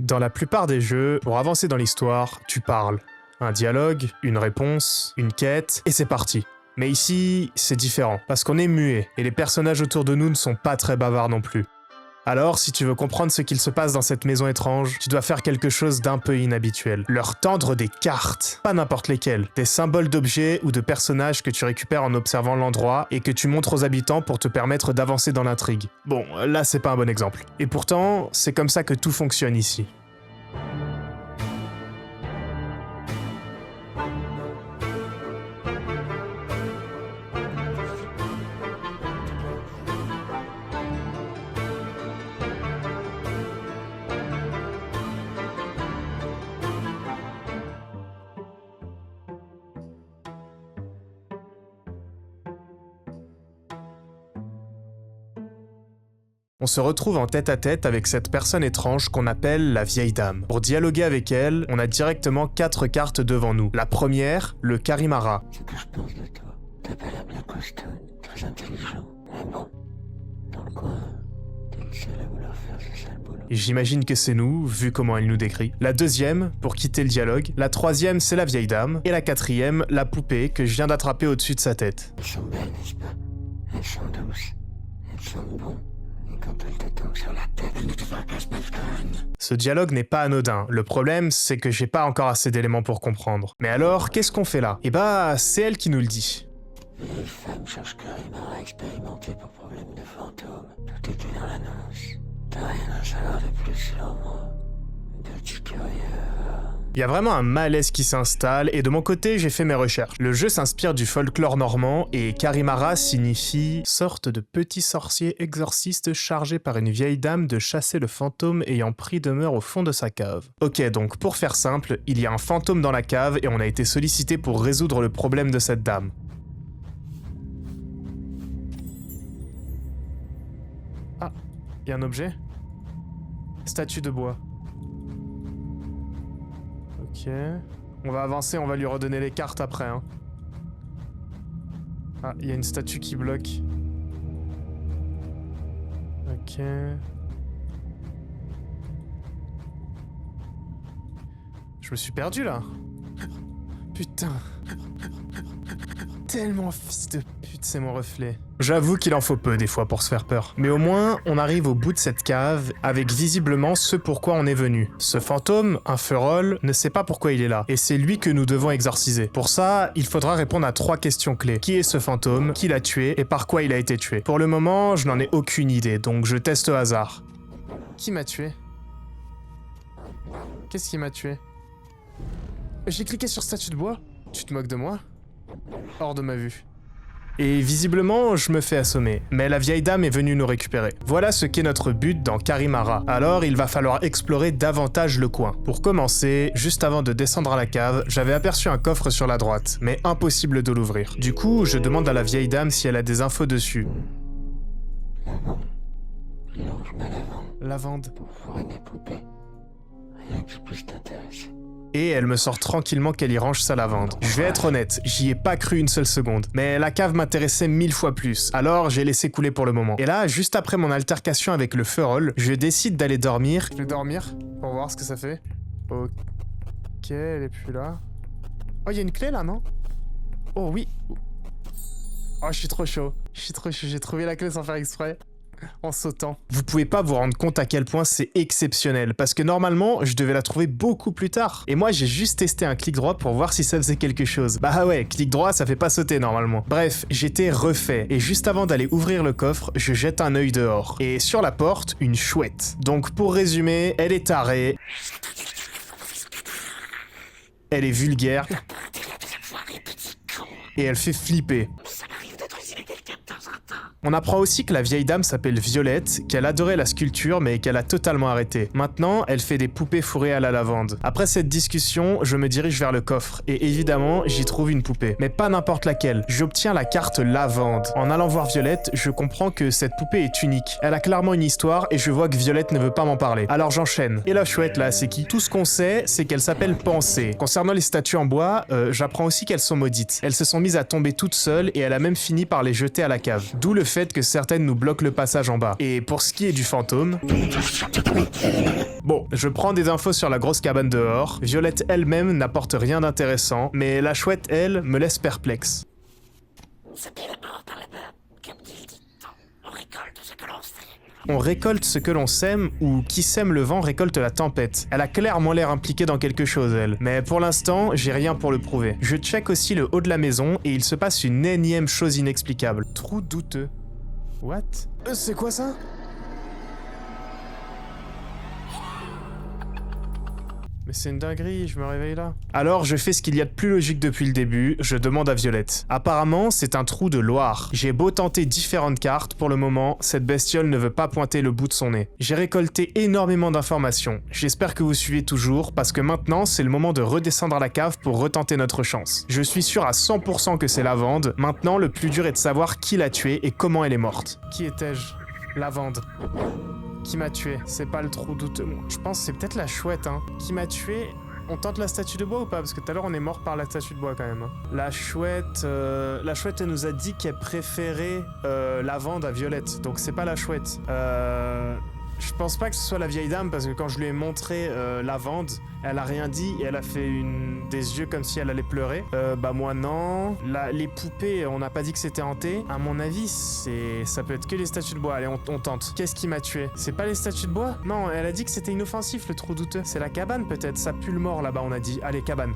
Dans la plupart des jeux, pour avancer dans l'histoire, tu parles. Un dialogue, une réponse, une quête, et c'est parti. Mais ici, c'est différent, parce qu'on est muet, et les personnages autour de nous ne sont pas très bavards non plus. Alors, si tu veux comprendre ce qu'il se passe dans cette maison étrange, tu dois faire quelque chose d'un peu inhabituel. Leur tendre des cartes, pas n'importe lesquelles, des symboles d'objets ou de personnages que tu récupères en observant l'endroit et que tu montres aux habitants pour te permettre d'avancer dans l'intrigue. Bon, là c'est pas un bon exemple. Et pourtant, c'est comme ça que tout fonctionne ici. On se retrouve en tête-à-tête avec cette personne étrange qu'on appelle la vieille dame. Pour dialoguer avec elle, on a directement 4 cartes devant nous. La première, le Karimara. Ce que je pense de toi, t'as pas l'air bien costaud, très intelligent, mais bon, dans le coin, t'es le seul à vouloir faire ce sale boulot. Et j'imagine que c'est nous, vu comment elle nous décrit. La deuxième, pour quitter le dialogue. La troisième, c'est la vieille dame. Et la quatrième, la poupée que je viens d'attraper au-dessus de sa tête. Elles sont belles, n'est-ce pas? Elles sont douces, elles sont bonnes. Quand elle te tombe sur la tête, elle ne te fracasse pas le crâne. Ce dialogue n'est pas anodin. Le problème, c'est que j'ai pas encore assez d'éléments pour comprendre. Mais alors, qu'est-ce qu'on fait là? Eh bah, c'est elle qui nous le dit. Les femmes cherchent Karimara expérimenté pour problème de fantôme. Tout était dans l'annonce. T'as rien à savoir de plus sur moi. D'être curieux. Il y a vraiment un malaise qui s'installe et de mon côté, j'ai fait mes recherches. Le jeu s'inspire du folklore normand et Karimara signifie « sorte de petit sorcier exorciste chargé par une vieille dame de chasser le fantôme ayant pris demeure au fond de sa cave ». Ok, donc pour faire simple, il y a un fantôme dans la cave et on a été sollicité pour résoudre le problème de cette dame. Ah, il y a un objet? Statue de bois. Ok. On va avancer, on va lui redonner les cartes après. Hein. Ah, il y a une statue qui bloque. Ok. Je me suis perdu là. Putain. Tellement fils de pute, c'est mon reflet. J'avoue qu'il en faut peu des fois pour se faire peur. Mais au moins, on arrive au bout de cette cave avec visiblement ce pourquoi on est venu. Ce fantôme, un feurol, ne sait pas pourquoi il est là. Et c'est lui que nous devons exorciser. Pour ça, il faudra répondre à 3 questions clés. Qui est ce fantôme? Qui l'a tué? Et par quoi il a été tué? Pour le moment, je n'en ai aucune idée, donc je teste au hasard. Qui m'a tué? Qu'est-ce qui m'a tué? J'ai cliqué sur statue de bois? Tu te moques de moi? Hors de ma vue. Et visiblement, je me fais assommer. Mais la vieille dame est venue nous récupérer. Voilà ce qu'est notre but dans Karimara. Alors, il va falloir explorer davantage le coin. Pour commencer, juste avant de descendre à la cave, j'avais aperçu un coffre sur la droite, mais impossible de l'ouvrir. Du coup, je demande à la vieille dame si elle a des infos dessus. Lavande. Pour fourrer des poupées. Rien qui puisse t'intéresser. Et elle me sort tranquillement qu'elle y range sa lavande. Je vais être honnête, j'y ai pas cru une seule seconde. Mais la cave m'intéressait 1000 fois plus, alors j'ai laissé couler pour le moment. Et là, juste après mon altercation avec le feurol, je décide d'aller dormir. Je vais dormir pour voir ce que ça fait. Ok, elle est plus là. Oh, il y a une clé là, non? Oh oui. Oh, je suis trop chaud. Je suis trop chaud, j'ai trouvé la clé sans faire exprès. En sautant. Vous pouvez pas vous rendre compte à quel point c'est exceptionnel, parce que normalement, je devais la trouver beaucoup plus tard. Et moi, j'ai juste testé un clic droit pour voir si ça faisait quelque chose. Bah ouais, clic droit, ça fait pas sauter normalement. Bref, j'étais refait, et juste avant d'aller ouvrir le coffre, je jette un œil dehors. Et sur la porte, une chouette. Donc pour résumer, elle est tarée. Elle est vulgaire. Et elle fait flipper. On apprend aussi que la vieille dame s'appelle Violette, qu'elle adorait la sculpture mais qu'elle a totalement arrêté. Maintenant, elle fait des poupées fourrées à la lavande. Après cette discussion, je me dirige vers le coffre et évidemment, j'y trouve une poupée. Mais pas n'importe laquelle. J'obtiens la carte lavande. En allant voir Violette, je comprends que cette poupée est unique. Elle a clairement une histoire et je vois que Violette ne veut pas m'en parler. Alors j'enchaîne. Et la chouette là, c'est qui? Tout ce qu'on sait, c'est qu'elle s'appelle Pensée. Concernant les statues en bois, j'apprends aussi qu'elles sont maudites. Elles se sont mises à tomber toutes seules et elle a même fini par les jeter à la cave. D'où le fait que certaines nous bloquent le passage en bas. Et pour ce qui est du fantôme... Bon, je prends des infos sur la grosse cabane dehors. Violette elle-même n'apporte rien d'intéressant, mais la chouette, elle, me laisse perplexe. C'est bien la mort par là-bas, comme dit le dicton. On récolte ce que l'on sème. On récolte ce que l'on sème, ou qui sème le vent récolte la tempête. Elle a clairement l'air impliquée dans quelque chose, elle. Mais pour l'instant, j'ai rien pour le prouver. Je check aussi le haut de la maison, et il se passe une énième chose inexplicable. Trou douteux. What? C'est quoi ça? Mais c'est une dinguerie, je me réveille là. Alors je fais ce qu'il y a de plus logique depuis le début, je demande à Violette. Apparemment, c'est un trou de Loire. J'ai beau tenter différentes cartes, pour le moment, cette bestiole ne veut pas pointer le bout de son nez. J'ai récolté énormément d'informations. J'espère que vous suivez toujours, parce que maintenant, c'est le moment de redescendre à la cave pour retenter notre chance. Je suis sûr à 100% que c'est Lavande. Maintenant, le plus dur est de savoir qui l'a tuée et comment elle est morte. Qui étais-je? Lavande. Qui m'a tué? C'est pas le trou douteux. Je pense que c'est peut-être la chouette, hein. Qui m'a tué? On tente la statue de bois ou pas? Parce que tout à l'heure on est mort par la statue de bois quand même. Hein. La chouette, elle nous a dit qu'elle préférait Lavande à Violette. Donc c'est pas la chouette. Je pense pas que ce soit la vieille dame parce que quand je lui ai montré Lavande, elle a rien dit et elle a fait des yeux comme si elle allait pleurer. Bah moi non. Les poupées, on n'a pas dit que c'était hanté. À mon avis, ça peut être que les statues de bois. Allez, on tente. Qu'est-ce qui m'a tué? C'est pas les statues de bois? Non, elle a dit que c'était inoffensif le trou douteux. C'est la cabane peut-être. Ça pue le mort là-bas, on a dit. Allez, cabane.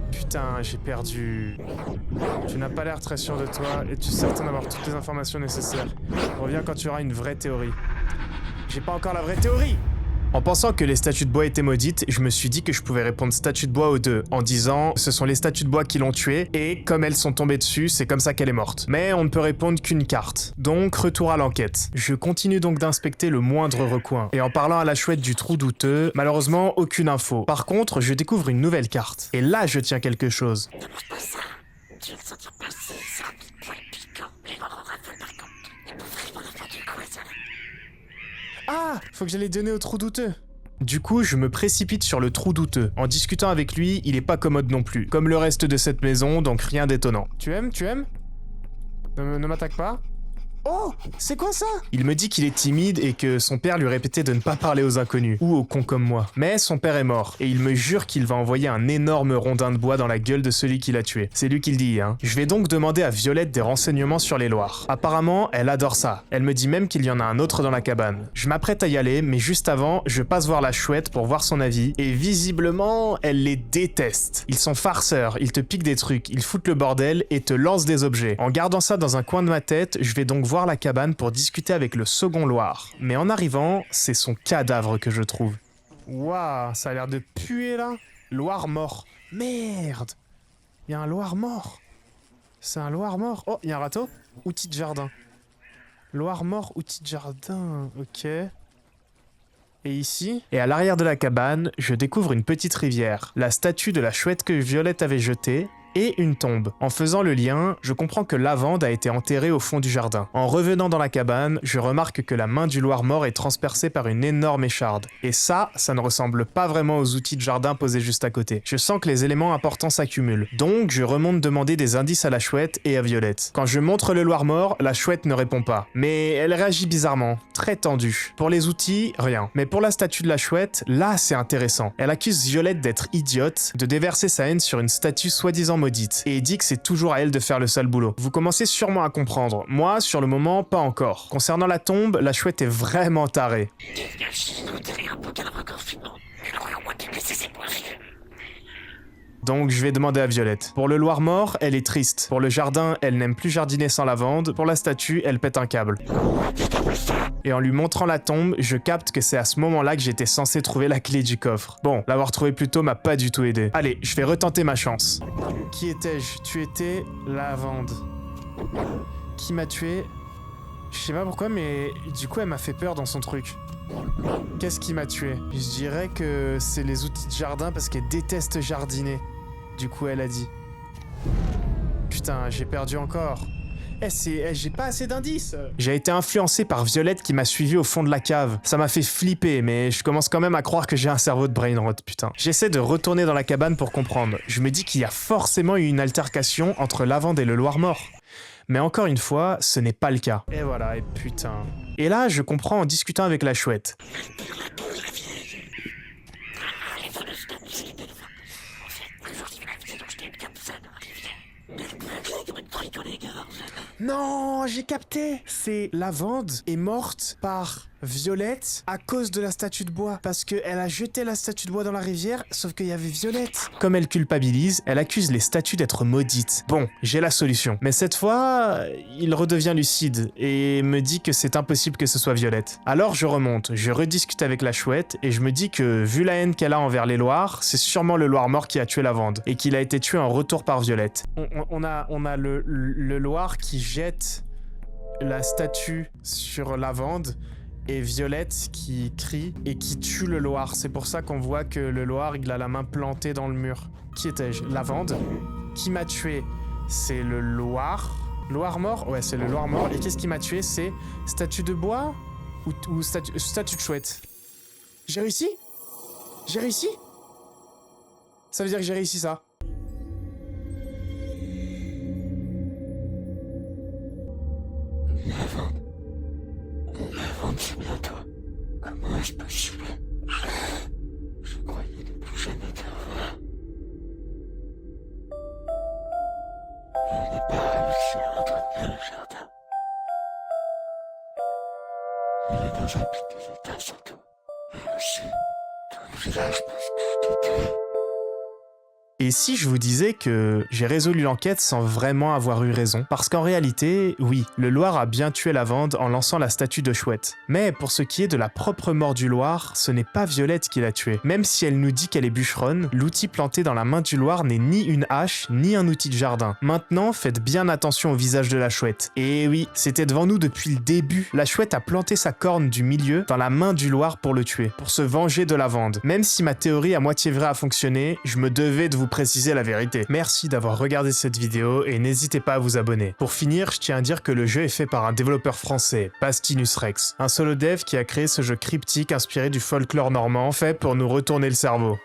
Putain, j'ai perdu. Tu n'as pas l'air très sûr de toi et tu es certain d'avoir toutes les informations nécessaires. Reviens quand tu auras une vraie théorie. J'ai pas encore la vraie théorie! En pensant que les statues de bois étaient maudites, je me suis dit que je pouvais répondre statue de bois aux deux, en disant ce sont les statues de bois qui l'ont tuée, et comme elles sont tombées dessus, c'est comme ça qu'elle est morte. Mais on ne peut répondre qu'une carte. Donc, retour à l'enquête. Je continue donc d'inspecter le moindre recoin. Et en parlant à la chouette du trou douteux, malheureusement, aucune info. Par contre, je découvre une nouvelle carte. Et là, je tiens quelque chose. Ne mange pas ça. Tu le sentir passer, ça a des poils piquants. Les morts aura fait par contre. Et pour vraiment la faire du croissant. Ah! Faut que j'aille donner au trou douteux. Du coup, je me précipite sur le trou douteux. En discutant avec lui, il est pas commode non plus. Comme le reste de cette maison, donc rien d'étonnant. Tu aimes? Ne m'attaque pas. Oh! C'est quoi ça? Il me dit qu'il est timide et que son père lui répétait de ne pas parler aux inconnus, ou aux cons comme moi. Mais son père est mort, et il me jure qu'il va envoyer un énorme rondin de bois dans la gueule de celui qui l'a tué. C'est lui qui le dit, hein. Je vais donc demander à Violette des renseignements sur les Loirs. Apparemment, elle adore ça. Elle me dit même qu'il y en a un autre dans la cabane. Je m'apprête à y aller, mais juste avant, je passe voir la chouette pour voir son avis, et visiblement, elle les déteste. Ils sont farceurs, ils te piquent des trucs, ils foutent le bordel et te lancent des objets. En gardant ça dans un coin de ma tête, je vais donc voir la cabane pour discuter avec le second Loir. Mais en arrivant, c'est son cadavre que je trouve. Waouh, ça a l'air de puer là. Loir mort. Merde. Il y a un Loir mort. C'est un Loir mort. Oh, il y a un râteau. Outil de jardin. Loir mort, outil de jardin. Ok. Et ici? Et à l'arrière de la cabane, je découvre une petite rivière. La statue de la chouette que Violette avait jetée. Et une tombe. En faisant le lien, je comprends que Lavande a été enterrée au fond du jardin. En revenant dans la cabane, je remarque que la main du Loir mort est transpercée par une énorme écharde. Et ça ne ressemble pas vraiment aux outils de jardin posés juste à côté. Je sens que les éléments importants s'accumulent. Donc, je remonte demander des indices à la chouette et à Violette. Quand je montre le Loir mort, la chouette ne répond pas. Mais elle réagit bizarrement, très tendue. Pour les outils, rien. Mais pour la statue de la chouette, là, c'est intéressant. Elle accuse Violette d'être idiote, de déverser sa haine sur une statue soi-disant maudite, et dit que c'est toujours à elle de faire le sale boulot. Vous commencez sûrement à comprendre. Moi, sur le moment, pas encore. Concernant la tombe, la chouette est vraiment tarée. Donc je vais demander à Violette. Pour le Loir mort, elle est triste. Pour le jardin, elle n'aime plus jardiner sans Lavande. Pour la statue, elle pète un câble. Et en lui montrant la tombe, je capte que c'est à ce moment-là que j'étais censé trouver la clé du coffre. Bon, l'avoir trouvé plus tôt m'a pas du tout aidé. Allez, je vais retenter ma chance. Qui étais-je? Tu étais Lavande. Qui m'a tué? Je sais pas pourquoi, mais du coup elle m'a fait peur dans son truc. Qu'est-ce qui m'a tué? Je dirais que c'est les outils de jardin parce qu'elle déteste jardiner. Du coup elle a dit. Putain, j'ai perdu encore. J'ai pas assez d'indices. J'ai été influencé par Violette qui m'a suivi au fond de la cave. Ça m'a fait flipper, mais je commence quand même à croire que j'ai un cerveau de brain rot, putain. J'essaie de retourner dans la cabane pour comprendre. Je me dis qu'il y a forcément eu une altercation entre Lavande et le Loir mort. Mais encore une fois, ce n'est pas le cas. Et voilà, et putain... Et là, je comprends en discutant avec la chouette. Non, j'ai capté. C'est Lavande est morte par Violette à cause de la statue de bois. Parce qu'elle a jeté la statue de bois dans la rivière, sauf qu'il y avait Violette. Comme elle culpabilise, elle accuse les statues d'être maudites. Bon, j'ai la solution. Mais cette fois, il redevient lucide et me dit que c'est impossible que ce soit Violette. Alors je remonte, je rediscute avec la chouette et je me dis que, vu la haine qu'elle a envers les Loirs, c'est sûrement le Loir mort qui a tué Lavande et qu'il a été tué en retour par Violette. On a le Loir qui jette la statue sur Lavande et Violette qui crie et qui tue le Loir. C'est pour ça qu'on voit que le Loir, il a la main plantée dans le mur. Qui étais-je? Lavande. Qui m'a tué? C'est le Loir. Loir mort? Ouais, c'est le Loir mort. Et qu'est-ce qui m'a tué? C'est statue de bois ou statue de chouette? J'ai réussi? J'ai réussi? Ça veut dire que j'ai réussi ça. Lavande, c'est bientôt. Comment est-ce possible? Je croyais ne plus jamais te revoir. Je n'ai pas réussi à entretenir le jardin. Il est dans un piteux état surtout. Et aussi, tout le village pense que je t'ai tué. Et si je vous disais que j'ai résolu l'enquête sans vraiment avoir eu raison? Parce qu'en réalité, oui, le Loir a bien tué Lavande en lançant la statue de chouette. Mais pour ce qui est de la propre mort du Loir, ce n'est pas Violette qui l'a tué. Même si elle nous dit qu'elle est bûcheronne, l'outil planté dans la main du Loir n'est ni une hache, ni un outil de jardin. Maintenant, faites bien attention au visage de la chouette. Et oui, c'était devant nous depuis le début. La chouette a planté sa corne du milieu dans la main du Loir pour le tuer, pour se venger de Lavande. Même si ma théorie à moitié vraie a fonctionné, je me devais de vous préciser la vérité. Merci d'avoir regardé cette vidéo et n'hésitez pas à vous abonner. Pour finir, je tiens à dire que le jeu est fait par un développeur français, Pastinus Rex, un solo dev qui a créé ce jeu cryptique inspiré du folklore normand, fait pour nous retourner le cerveau.